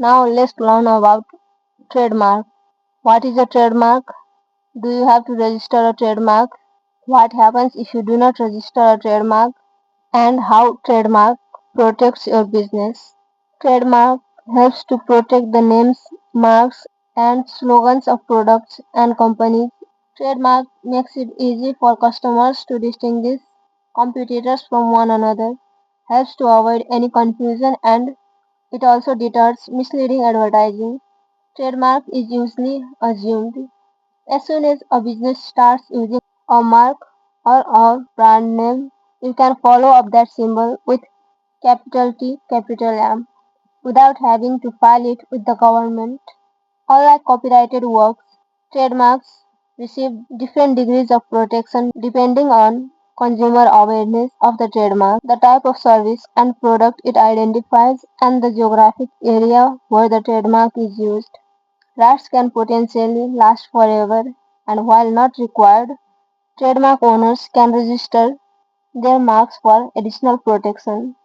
Now let's learn about trademark. What is a trademark? Do you have to register a trademark? What happens if you do not register a trademark? And how trademark protects your business. Trademark helps to protect the names, marks, and slogans of products and companies. Trademark makes it easy for customers to distinguish competitors from one another, helps to avoid any confusion, and it also deters misleading advertising. Trademark is usually assumed. As soon as a business starts using a mark or a brand name, you can follow up that symbol with capital T, capital M without having to file it with the government. Unlike copyrighted works, trademarks receive different degrees of protection depending on consumer awareness of the trademark, the type of service and product it identifies, and the geographic area where the trademark is used. Rights can potentially last forever, and while not required, trademark owners can register their marks for additional protection.